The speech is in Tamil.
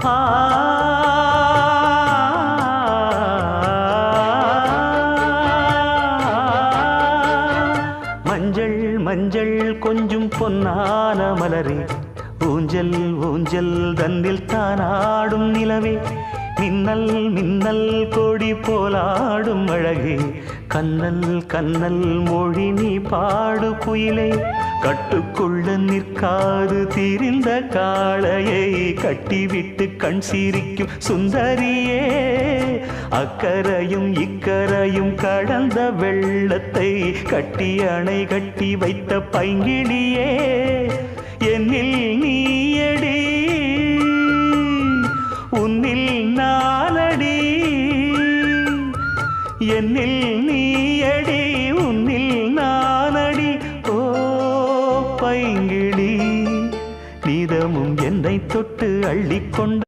ஆ மஞ்சள் மஞ்சள் கொஞ்சம் பொன்னான மலரே, ஊஞ்சல் ஊஞ்சல் தன்னில் தானாடும் நிலவே, மின்னல் மின்னல் கொடி போலாடும் அழகே, கண்ணல் கண்ணல் மொழி நீ பாடு குயிலே, கட்டுக்குள்ள நிற்காது திரிந்த காளையை கட்டிவிட்டு கண் சிரிக்கும் சுந்தரியே, அக்கரையும் இக்கரையும் கடந்த வெள்ளத்தை கட்டி அணை கட்டி வைத்த பைங்கிளியே, என்னில் நீயடி உன்னில் நானடி, என்னில் நீயடி உன்னில் நானடி. ஓ பைங்கிளி, நீதமும் என்னை தொட்டு அள்ளிக்கொண்ட